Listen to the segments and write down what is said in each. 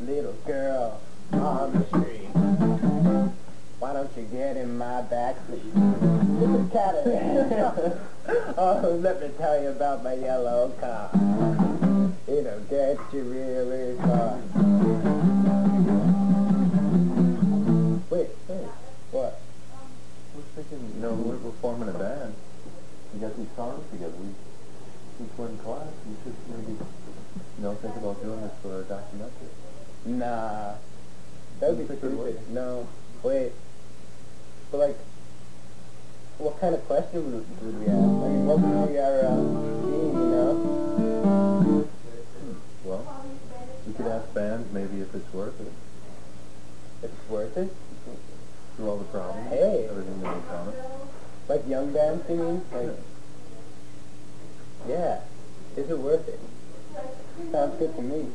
Little girl on the street, why don't you get in my backseat? Look at it. Oh, let me tell you about my yellow car. It'll get you really far. Wait, hey, what? I was thinking, you know, we're forming a band. We got these songs together. We went in class. We should maybe, you know, think about doing this for a documentary. Nah, that would be stupid. No, wait. But like, what kind of question would we ask? I mean, what would be our theme, you know? Well, we could ask bands maybe if it's worth it. If it's worth it? Through all the problems. Hey. Everything that we found. Like young bands, you mean? Like, yeah. Is it worth it? Sounds good to me.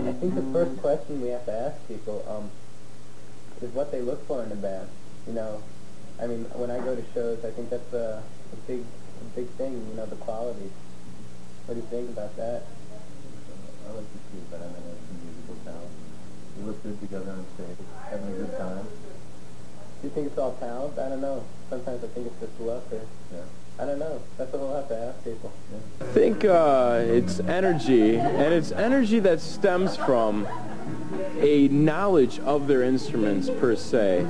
I think the first question we have to ask people is what they look for in a band. You know, I mean, when I go to shows, I think that's a big thing. You know, the quality. What do you think about that? I like to see a band that has some musical talent. We look good together on stage, having a good time. Do you think it's all talent? I don't know. Sometimes I think it's just luck, or I don't know. That's what we'll have to ask people. I think it's energy, and it's energy that stems from a knowledge of their instruments per se.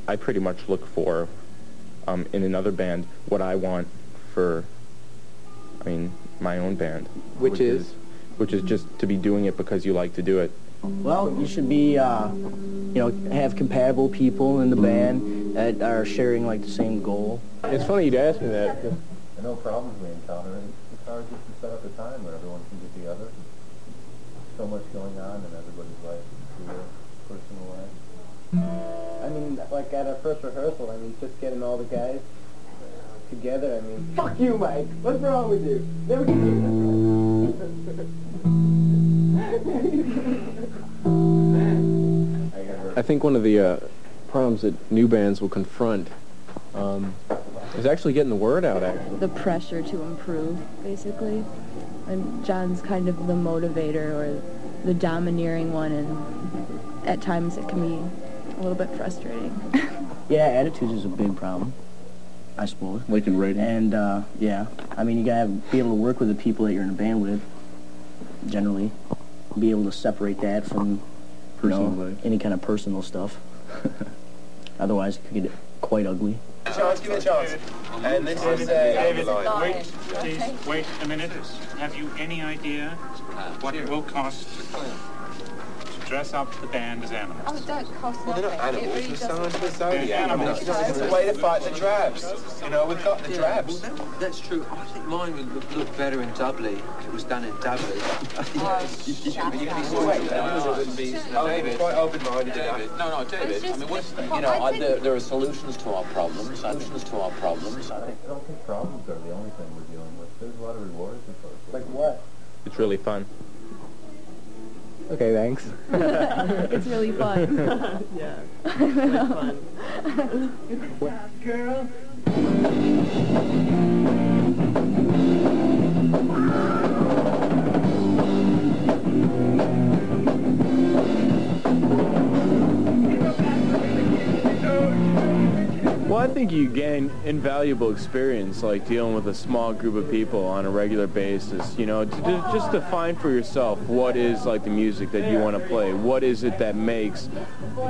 I pretty much look for in another band what I want for, I mean, my own band. Which is just to be doing it because you like to do it. Well, you should be, you know, have compatible people in the band that are sharing like the same goal. It's funny you'd ask me that. And no problems we encounter. It's hard just to set up a time where everyone can get together. So much going on in everybody's life, their personal life. I mean, like at our first rehearsal, I mean, just getting all the guys together, I mean... Fuck you, Mike! What's wrong with you? Never get I think one of the problems that new bands will confront is actually getting the word out, actually. The pressure to improve, basically. And John's kind of the motivator or the domineering one, and at times it can be a little bit frustrating. Yeah, attitudes is a big problem, I suppose. Like in writing. And, yeah, I mean, you gotta be able to work with the people that you're in a band with, generally. Be able to separate that from, you know, any kind of personal stuff. Otherwise, it could get quite ugly. Chance, give me a chance. And this is David, wait, please, wait a minute. Have you any idea what it will cost to dress up the band as animals? Oh, it don't cost nothing. They're not animals, It really they're doesn't. signs of the zodiac. I mean, It's a way to fight the drabs. You know, we've got the drabs. Well, that's true. I think mine would look better in Dudley if it was done in Dudley. David, quite open-minded. David. No, David. I mean, you know, there are solutions to our problems. Solutions to our problems. I don't think problems are the only thing we're dealing with. There's a lot of rewards associated. like what? It's really fun. Okay, thanks. It's really fun. Yeah, it's really fun. Girl. Well, I think you gain invaluable experience, like dealing with a small group of people on a regular basis, you know, just to find for yourself what is like the music that you want to play. What is it that makes,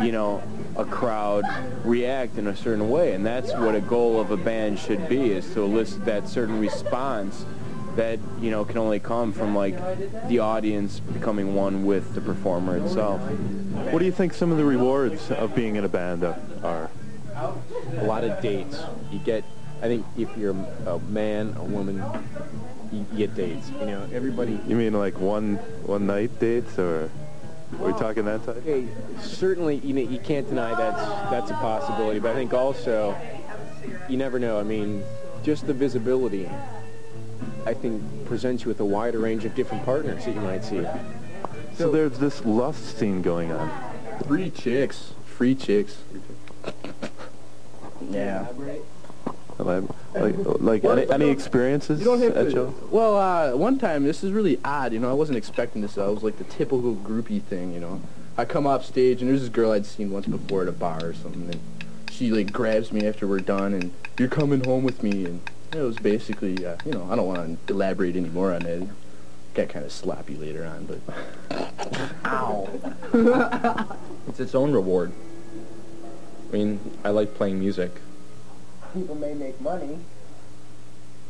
you know, a crowd react in a certain way. And that's what a goal of a band should be, is to elicit that certain response that, you know, can only come from, like, the audience becoming one with the performer itself. What do you think some of the rewards of being in a band are? A lot of dates. You get, I think if you're a man, a woman, you get dates. You know, everybody. You mean like one night dates, or are we talking that type? Okay, certainly, you know, you can't deny that's a possibility. But I think also, you never know. I mean, just the visibility, I think, presents you with a wider range of different partners that you might see. So there's this lust scene going on. Free chicks. Yeah. Like any experiences You don't have at to. shows? Well, one time, this is really odd, you know, I wasn't expecting this. It was like the typical groupie thing, you know. I come off stage, and there's this girl I'd seen once before at a bar or something, and she, like, grabs me after we're done, and you're coming home with me, and it was basically, you know, I don't want to elaborate any more on it. Got kind of sloppy later on, but... Ow. It's its own reward. I mean, I like playing music. People may make money,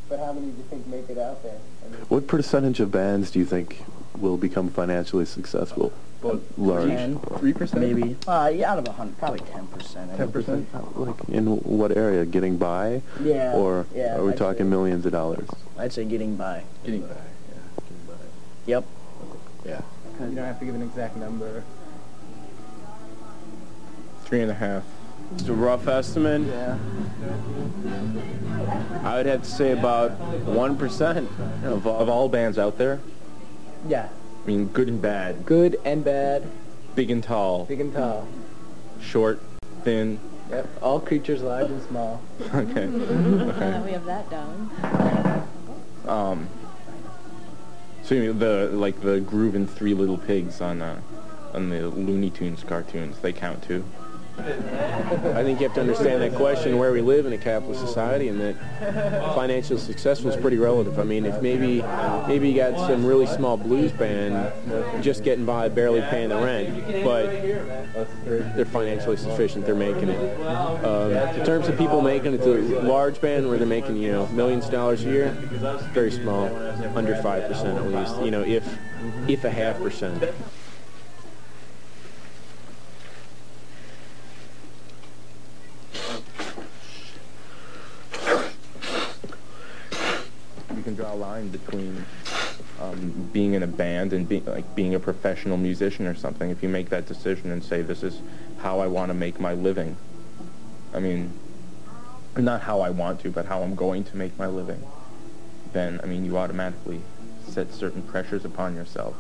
but how many do you think make it out there? I mean, What percentage of bands do you think will become financially successful? Large. 3%? Maybe. Yeah, out of 100, probably 10%. 10%? Like, in what area? Getting by? Yeah. Or yeah, are we I'd talking say, millions of dollars? I'd say getting by. Getting by, yeah. Getting by. Yep. Yeah. You don't have to give an exact number. 3.5. It's a rough estimate. Yeah. I would have to say about 1% of all bands out there. Yeah. I mean, good and bad. Good and bad. Big and tall. Big and tall. Short, thin. Yep. All creatures large and small. Okay. Okay. We have that down. So you mean the grooving Three Little Pigs on the Looney Tunes cartoons, they count too? I think you have to understand that question where we live in a capitalist society, and that financial success is pretty relative. I mean, if maybe you got some really small blues band just getting by, barely paying the rent, but they're financially sufficient, they're making it. In terms of people making it, to a large band where they're making, you know, millions of dollars a year, very small, under 5% at least, you know, if 0.5%. You can draw a line between being in a band and being a professional musician or something. If you make that decision and say, this is how I want to make my living, I mean, not how I want to, but how I'm going to make my living, then, I mean, you automatically set certain pressures upon yourself.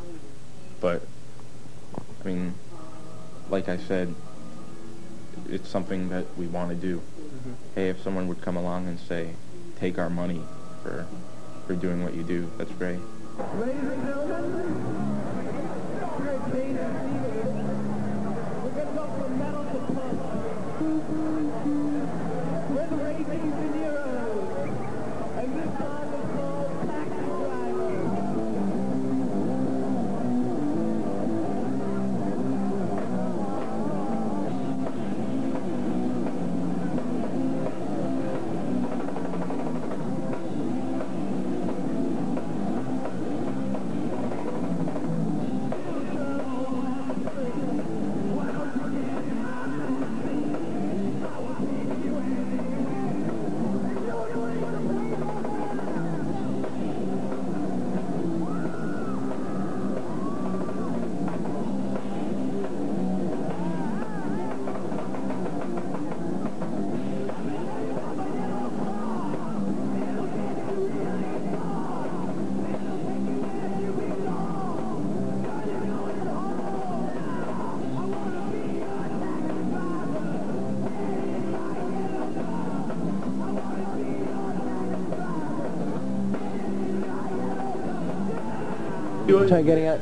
But, I mean, like I said, it's something that we want to do. Mm-hmm. Hey, if someone would come along and say, take our money for doing what you do, that's great. Ladies and gentlemen, we're going to go from metal to punk. We're the Raging Veneros, and this song is called Taxi Driver.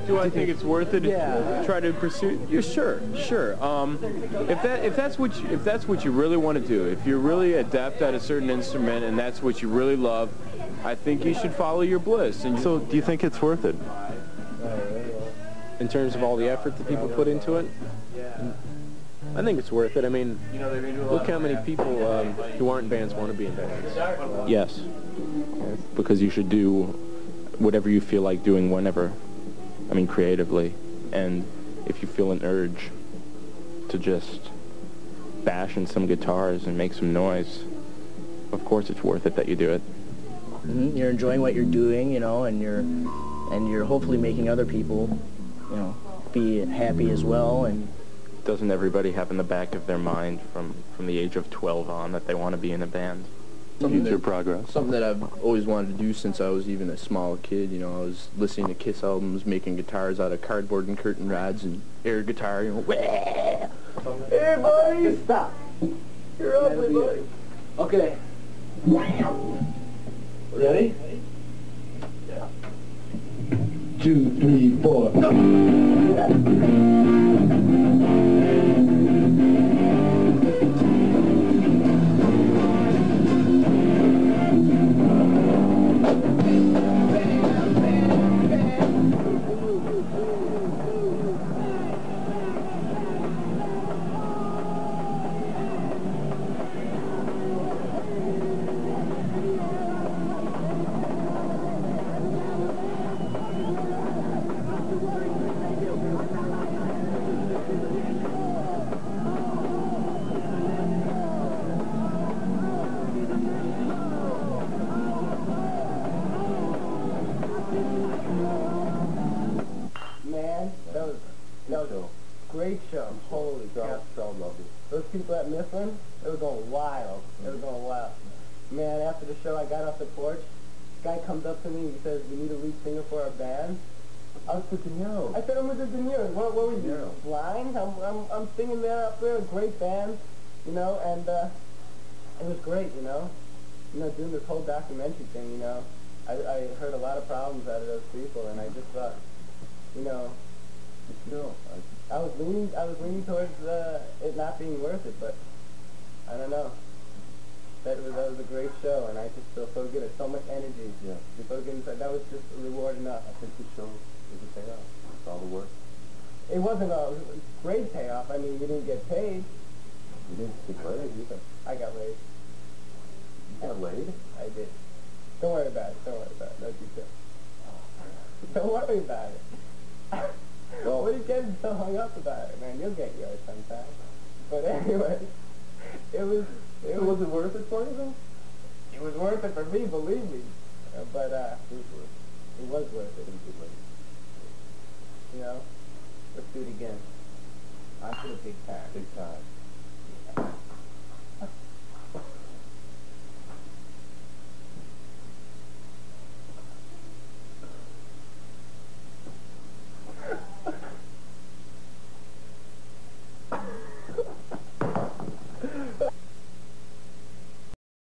Do I think it's worth it? Yeah. Try to pursue? Yeah, sure. If that's what you really want to do, if you're really adept at a certain instrument and that's what you really love, I think you should follow your bliss. And so, do you think it's worth it? In terms of all the effort that people put into it, I think it's worth it. I mean, look how many people who aren't in bands want to be in bands. Yes, because you should do whatever you feel like doing whenever, I mean, creatively. And if you feel an urge to just bash in some guitars and make some noise, of course it's worth it that you do it. You're enjoying what you're doing, you know, and you're hopefully making other people, you know, be happy as well. And doesn't everybody have in the back of their mind from the age of 12 on that they want to be in a band? Future progress. Something that I've always wanted to do since I was even a small kid. You know, I was listening to Kiss albums, making guitars out of cardboard and curtain rods, and air guitar. You know, Hey, buddy, stop. You're ugly, buddy. Okay. Ready? Yeah. 2, 3, 4. Man, that was a great show. Holy cow. So lovely. Those people at Mifflin, they were going wild. They were going wild. Man, after the show, I got off the porch. Guy comes up to me and he says, "We need a lead singer for our band." I was with De Niro. I said, "I'm with the De Niro. What were you, blind? I'm singing there up there, a great band, you know, and it was great, you know. You know, doing this whole documentary thing, you know, I heard a lot of problems out of those people, and I just thought, you know, I was leaning towards it not being worth it, but I don't know. That was a great show, and I just feel so good. It's so much energy. Yeah. So good inside. That was just a reward enough. I think the show is a payoff. It's all the work. It wasn't a great payoff. I mean, we didn't get paid. You didn't get laid either. I got laid. You got laid? I did. Don't worry about it. Don't worry about it. No detail. Don't worry about it. Well, what are you getting so hung up about it, man? You'll get yours sometime. But anyway, was it worth it for you, though? It was worth it for me, believe me. But it was worth it. You know, let's do it again. On to the big time. Big time.